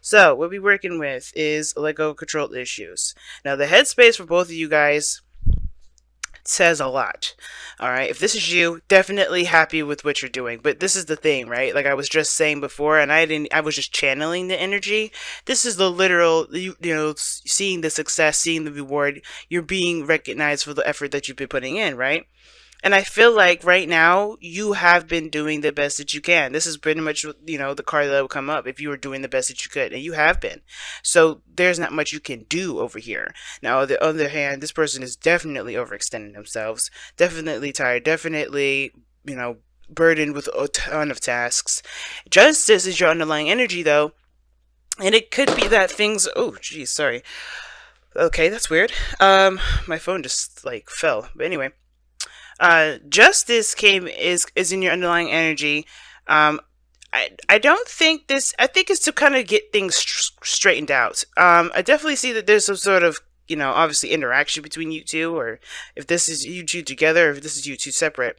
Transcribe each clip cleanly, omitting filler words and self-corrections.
So what we're working with is Lego control issues. Now the headspace for both of you guys says a lot. All right, if this is you, definitely happy with what you're doing. But this is the thing, right? Like I was just saying before, and I was just channeling the energy. This is the literal, seeing the success, seeing the reward. You're being recognized for the effort that you've been putting in, right? And I feel like right now you have been doing the best that you can. This is pretty much, the card that will come up if you were doing the best that you could, and you have been. So there's not much you can do over here. Now, on the other hand, this person is definitely overextending themselves, definitely tired, definitely, burdened with a ton of tasks. Justice is your underlying energy, though, and it could be that things. Oh, geez, sorry. Okay, that's weird. My phone just like fell. But anyway. Justice is in your underlying energy. I don't think this. I think it's to kind of get things straightened out. I definitely see that there's some sort of obviously interaction between you two, or if this is you two together, or if this is you two separate.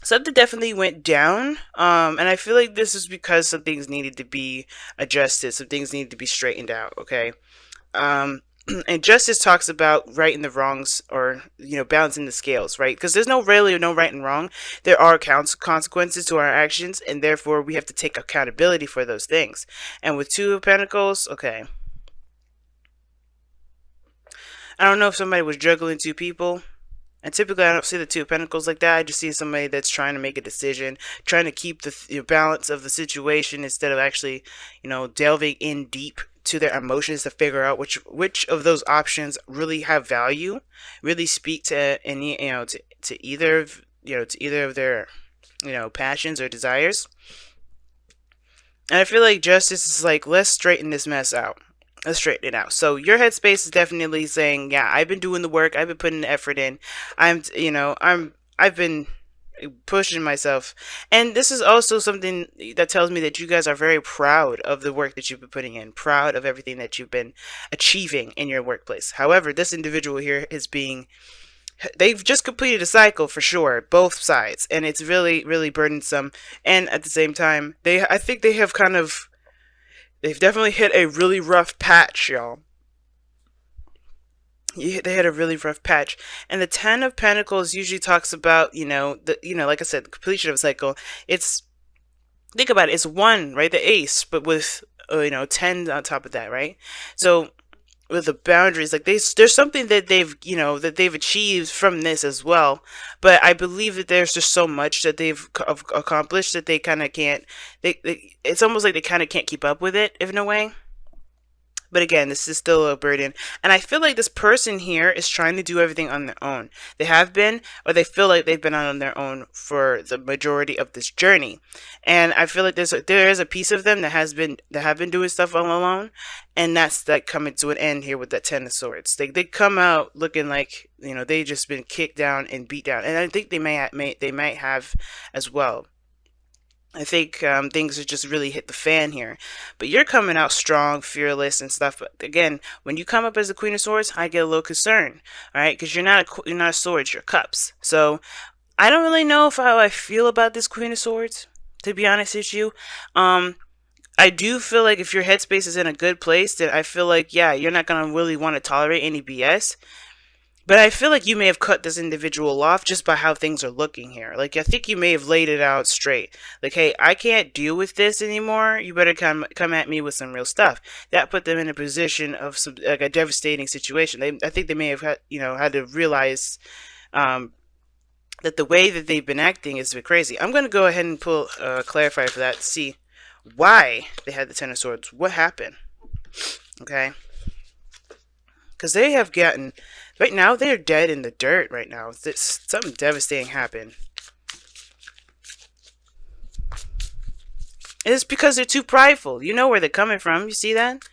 Something definitely went down, and I feel like this is because some things needed to be adjusted, some things needed to be straightened out. Okay. And justice talks about right and the wrongs, or balancing the scales, right? Because there's no right and wrong. There are consequences to our actions, and therefore we have to take accountability for those things. And with Two of Pentacles, okay, I don't know if somebody was juggling two people. And typically, I don't see the Two of Pentacles like that. I just see somebody that's trying to make a decision, trying to keep the balance of the situation instead of actually, delving in deep to their emotions to figure out which of those options really have value, really speak to any, to either of, to either of their, passions or desires. And I feel like justice is like, let's straighten this mess out. Let's straighten it out. So your headspace is definitely saying, yeah, I've been doing the work. I've been putting the effort in. I've been pushing myself. And this is also something that tells me that you guys are very proud of the work that you've been putting in, proud of everything that you've been achieving in your workplace. However, this individual here they've just completed a cycle for sure, both sides, and it's really, really burdensome. And at the same time, I think they've definitely hit a really rough patch, y'all. They had a really rough patch. And the Ten of Pentacles usually talks about, like I said, the completion of a cycle. Think about it, it's one, right? The ace, but with, 10 on top of that, right? So with the boundaries, like there's something that they've achieved from this as well. But I believe that there's just so much that they've accomplished that they kind of can't, it's almost like they kind of can't keep up with it, in a way. But again, this is still a burden. And I feel like this person here is trying to do everything on their own. They have been, or they feel like they've been on their own for the majority of this journey. And I feel like there is a piece of them that have been doing stuff all alone. And that's like coming to an end here with that Ten of Swords. They come out looking like, they just been kicked down and beat down. And I think they might have as well. I think things have just really hit the fan here. But you're coming out strong, fearless, and stuff. But again, when you come up as the Queen of Swords, I get a little concerned. All right, because you're not a sword, you're cups. So I don't really know how I feel about this Queen of Swords, to be honest with you. I do feel like if your headspace is in a good place, then I feel like, yeah, you're not gonna really want to tolerate any BS. But I feel like you may have cut this individual off just by how things are looking here. Like, I think you may have laid it out straight. Like, hey, I can't deal with this anymore. You better come at me with some real stuff. That put them in a position of like a devastating situation. I think they may have had to realize that the way that they've been acting is a bit crazy. I'm going to go ahead and pull clarify for that to see why they had the Ten of Swords. What happened? Okay. Because they have gotten... Right now, they're dead in the dirt right now. Something devastating happened. And it's because they're too prideful. You know where they're coming from. You see that?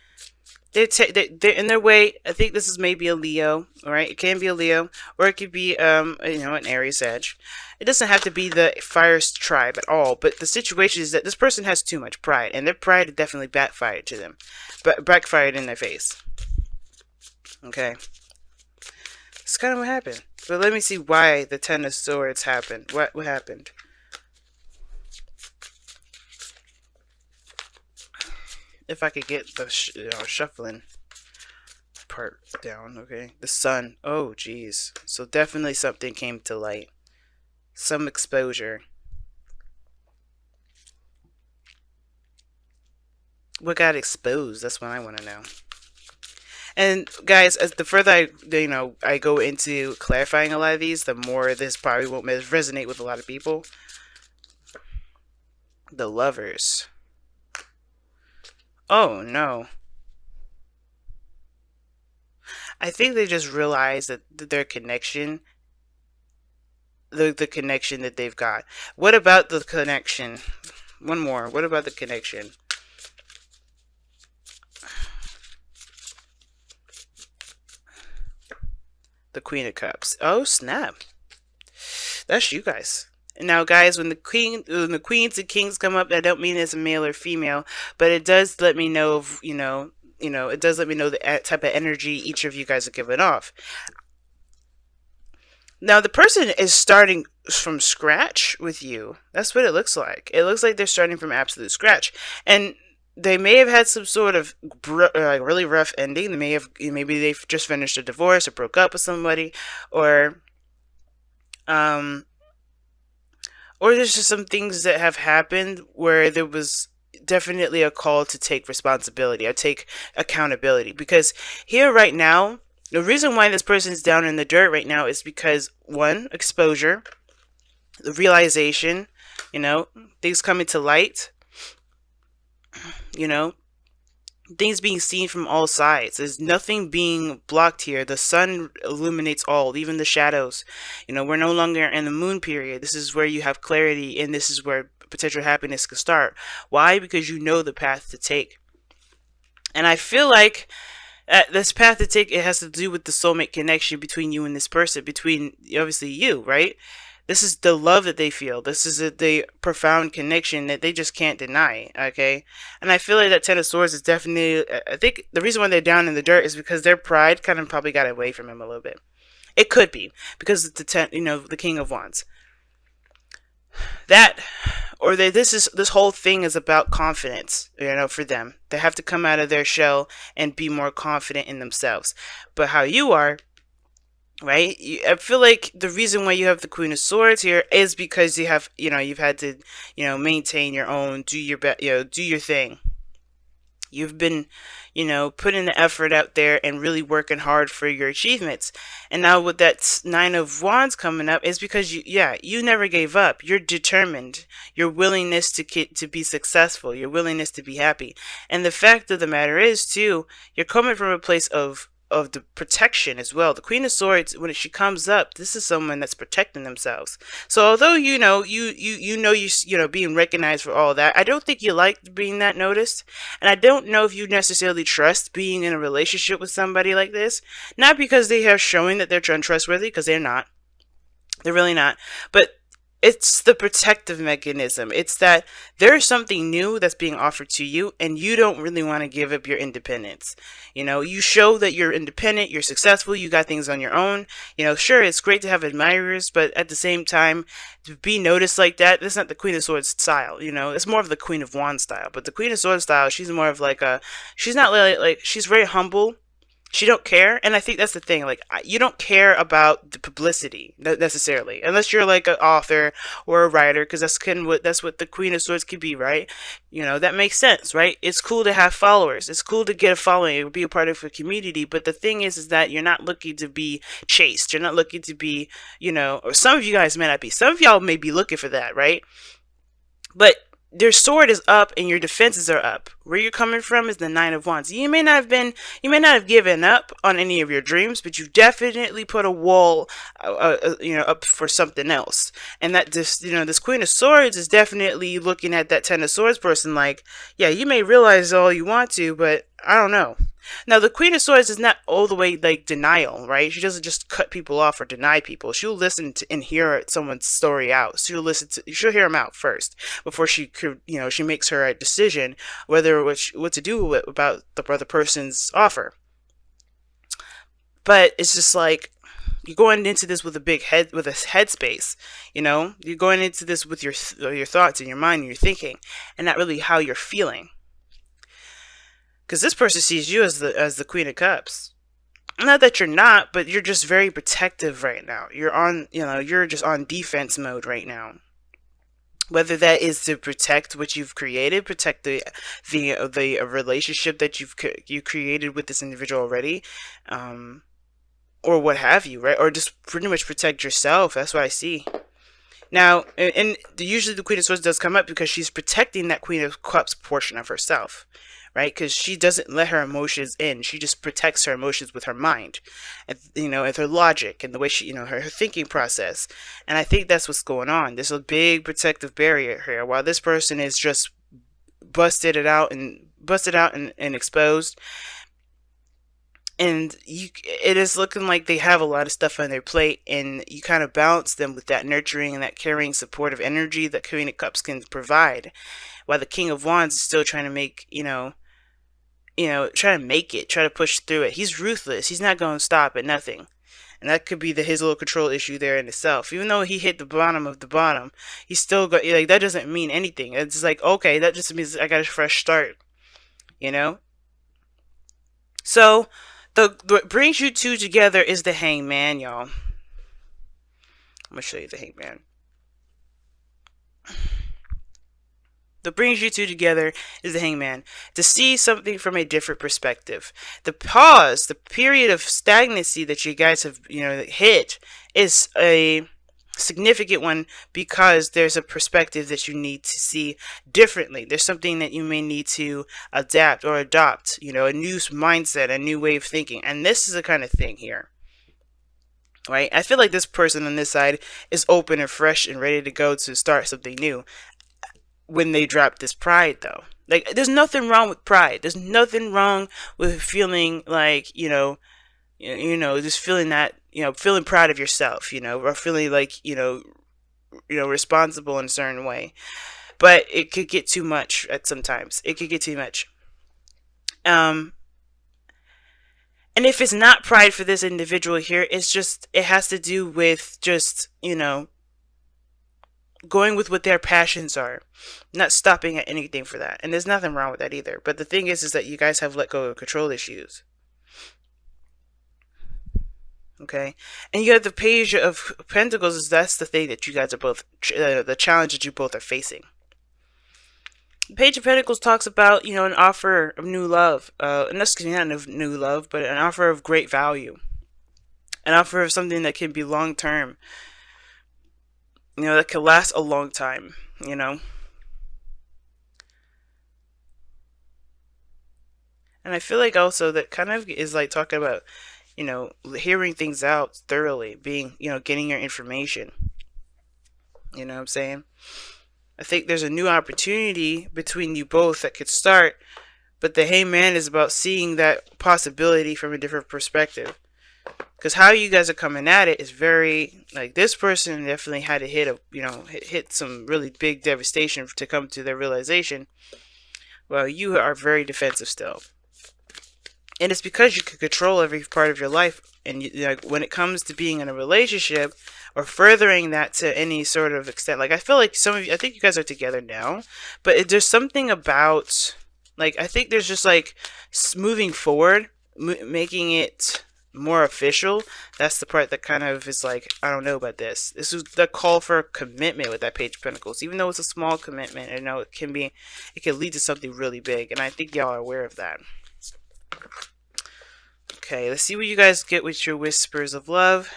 They're in their way. I think this is maybe a Leo. Alright? It can be a Leo. Or it could be, an Aries edge. It doesn't have to be the fire tribe at all. But the situation is that this person has too much pride. And their pride definitely backfired to them. Backfired in their face. Okay? That's kind of what happened. But let me see why the Ten of Swords happened. What happened? If I could get the shuffling part down. Okay, the sun. Oh, geez. So definitely something came to light. Some exposure. What got exposed? That's what I want to know. And guys, as the further I go into clarifying a lot of these, the more this probably won't resonate with a lot of people. The lovers. Oh no. I think they just realized that their connection, the connection that they've got. What about the connection? One more. What about the connection? The Queen of Cups. Oh snap! That's you guys. Now, guys, when the queens and kings come up, I don't mean as a male or female, but it does let me know of, it does let me know the type of energy each of you guys are giving off. Now, the person is starting from scratch with you. That's what it looks like. It looks like they're starting from absolute scratch, and they may have had some sort of really rough ending. They may have, maybe they've just finished a divorce or broke up with somebody, um, or there's just some things that have happened where there was definitely a call to take responsibility or take accountability. Because here right now, the reason why this person's down in the dirt right now is because, one, exposure, the realization, things coming to light, things being seen from all sides. There's nothing being blocked here. The sun illuminates all, even the shadows. We're no longer in the moon period. This is where you have clarity, and this is where potential happiness can start. Why? Because you know the path to take. And I feel like this path to take, it has to do with the soulmate connection between you and this person, between obviously you, right? This is the love that they feel. This is the profound connection that they just can't deny, okay? And I feel like that Ten of Swords is definitely, I think the reason why they're down in the dirt is because their pride kind of probably got away from him a little bit. It could be because it's the King of Wands. That, or this whole thing is about confidence, for them. They have to come out of their shell and be more confident in themselves. But how you are, right? I feel like the reason why you have the Queen of Swords here is because you have, you've had to, maintain your own, do your best, do your thing. You've been, putting the effort out there and really working hard for your achievements. And now with that Nine of Wands coming up is because you never gave up. You're determined. Your willingness to be successful. Your willingness to be happy. And the fact of the matter is too, you're coming from a place of the protection as well. The Queen of Swords, when she comes up, this is someone that's protecting themselves. So although you being recognized for all that, I don't think you like being that noticed, and I don't know if you necessarily trust being in a relationship with somebody like this. Not because they are showing that they're untrustworthy, because they're not. They're really not. But it's the protective mechanism. It's that there's something new that's being offered to you, and you don't really want to give up your independence. You show that you're independent, you're successful, you got things on your own. Sure, it's great to have admirers, but at the same time, to be noticed like that's not the Queen of Swords style. It's more of the Queen of Wands style. But the Queen of Swords style, she's more of she's not like she's very humble. She don't care, and I think that's the thing. Like, you don't care about the publicity necessarily, unless you're like an author or a writer, because that's what the Queen of Swords could be, right? That makes sense, right? It's cool to have followers. It's cool to get a following or be a part of a community. But the thing is that you're not looking to be chased. You're not looking to be, or some of you guys may not be. Some of y'all may be looking for that, right? But their sword is up and your defenses are up. Where you're coming from is the Nine of Wands. You may not have given up on any of your dreams, but you definitely put a wall, up for something else. And that this Queen of Swords is definitely looking at that Ten of Swords person like, yeah, you may realize all you want to, but I don't know. Now, the Queen of Swords is not all the way like denial, right? She doesn't just cut people off or deny people. She'll listen to and hear someone's story out. She'll hear them out first before she makes her decision whether what to do about the other person's offer. But it's just like, you're going into this with a headspace. You're going into this with your thoughts and your mind and your thinking, and not really how you're feeling. Because this person sees you as the Queen of Cups. Not that you're not, but you're just very protective right now. You're on, you're just on defense mode right now. Whether that is to protect what you've created, protect the relationship that you created with this individual already, or what have you, right? Or just pretty much protect yourself. That's what I see. Now, and usually the Queen of Swords does come up because she's protecting that Queen of Cups portion of herself, right? Because she doesn't let her emotions in. She just protects her emotions with her mind, and with her logic and the way she, her thinking process. And I think that's what's going on. There's a big protective barrier here, while this person is just busted out and exposed. And it is looking like they have a lot of stuff on their plate, and you kind of balance them with that nurturing and that caring, supportive energy that Queen of Cups can provide, while the King of Wands is still trying to make, try to make it, try to push through it. He's ruthless. He's not going to stop at nothing. And that could be his little control issue there in itself. Even though he hit the bottom of the bottom, he's still got, like, that doesn't mean anything. It's like, okay, that just means I got a fresh start, So, what brings you two together is the Hangman, y'all. I'm going to show you the Hangman. That brings you two together is the Hangman. To see something from a different perspective. The pause, the period of stagnancy that you guys have, hit is a significant one, because there's a perspective that you need to see differently. There's something that you may need to adapt or adopt, a new mindset, a new way of thinking. And this is the kind of thing here, right? I feel like this person on this side is open and fresh and ready to go to start something new when they drop this pride, though. Like, there's nothing wrong with pride. There's nothing wrong with feeling like, just feeling that, feeling proud of yourself, or feeling like, responsible in a certain way. But it could get too much at sometimes. It could get too much. And if it's not pride for this individual here, it has to do with just, going with what their passions are, not stopping at anything for that. And there's nothing wrong with that either. But the thing is that you guys have let go of control issues. Okay, and you have the Page of Pentacles. That's the thing that you guys are both, the challenge that you both are facing. The Page of Pentacles talks about, an offer of new love, and that's not of new love, but an offer of great value, an offer of something that can be long term, that can last a long time, And I feel like also that kind of is like talking about, hearing things out thoroughly, being, getting your information. You know what I'm saying? I think there's a new opportunity between you both that could start, but the Hangman is about seeing that possibility from a different perspective. Because how you guys are coming at it is very, like, this person definitely had to hit some really big devastation to come to their realization. Well, you are very defensive still. And it's because you can control every part of your life. And when it comes to being in a relationship or furthering that to any sort of extent, like, I feel like some of you, I think you guys are together now, but there's something about, like, I think there's just like moving forward, making it more official. That's the part that kind of is like, I don't know about this. This is the call for commitment with that Page of Pentacles. Even though it's a small commitment, it can lead to something really big. And I think y'all are aware of that. Okay, let's see what you guys get with your whispers of love.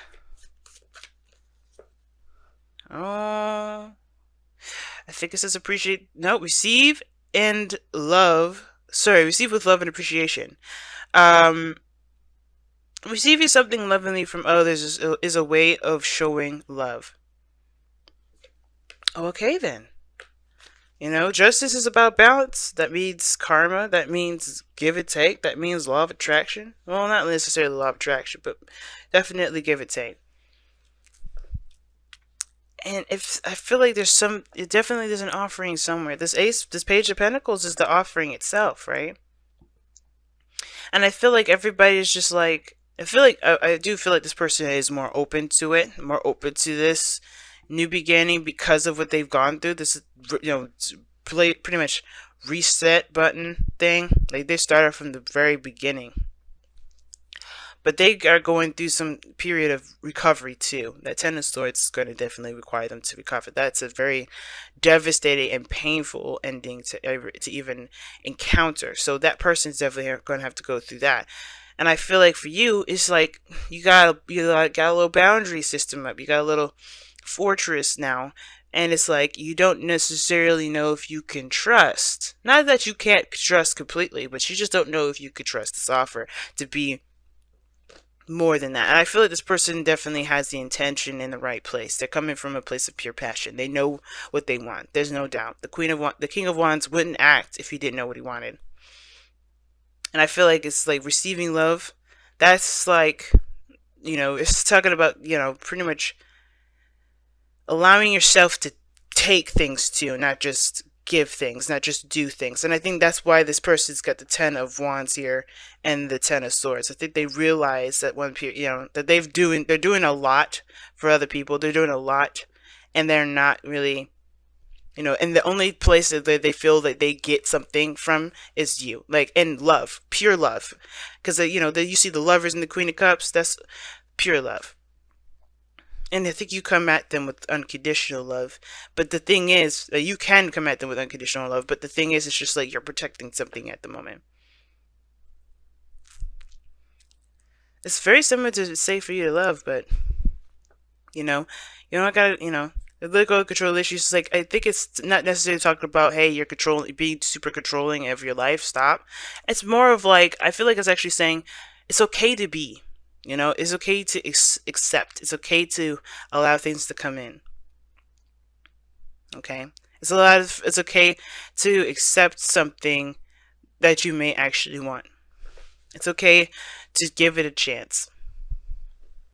Oh, I think it says receive and love. Sorry, receive with love and appreciation. Receiving something lovingly from others is a way of showing love. Okay, then. Justice is about balance. That means karma. That means give and take. That means law of attraction. Well, not necessarily law of attraction, but definitely give and take. And if I feel like there's an offering somewhere. This Page of Pentacles is the offering itself, right? And I feel like everybody is just like, I do feel like this person is more open to it, more open to this new beginning because of what they've gone through. This is, pretty much reset button thing. Like they started from the very beginning, but they are going through some period of recovery too. That Ten of Swords is going to definitely require them to recover. That's a very devastating and painful ending to even encounter. So that person's definitely going to have to go through that. And I feel like for you, it's like you got a little boundary system up. You got a little fortress now, and it's like you don't necessarily know if you can trust. Not that you can't trust completely, but you just don't know if you could trust this offer to be more than that. And I feel like this person definitely has the intention in the right place. They're coming from a place of pure passion. They know what they want. There's no doubt. The King of Wands wouldn't act if he didn't know what he wanted. And I feel like it's like receiving love. That's like, it's talking about, pretty much allowing yourself to take things too, not just give things, not just do things. And I think that's why this person's got the Ten of Wands here and the Ten of Swords. I think they realize that that they're doing a lot for other people. They're doing a lot, and they're not really, and the only place that they feel that they get something from is you, like, in love, pure love. Because you see the Lovers and the Queen of Cups. That's pure love. And I think you come at them with unconditional love. But the thing is, you can come at them with unconditional love. But the thing is, it's just like you're protecting something at the moment. It's very similar to say for you to love, but, you don't gotta, the political control issues. Like, I think it's not necessarily talking about, hey, you're being super controlling of your life. Stop. It's more of like, I feel like it's actually saying it's okay to be. It's okay to accept. It's okay to allow things to come in. Okay? It's okay to accept something that you may actually want. It's okay to give it a chance.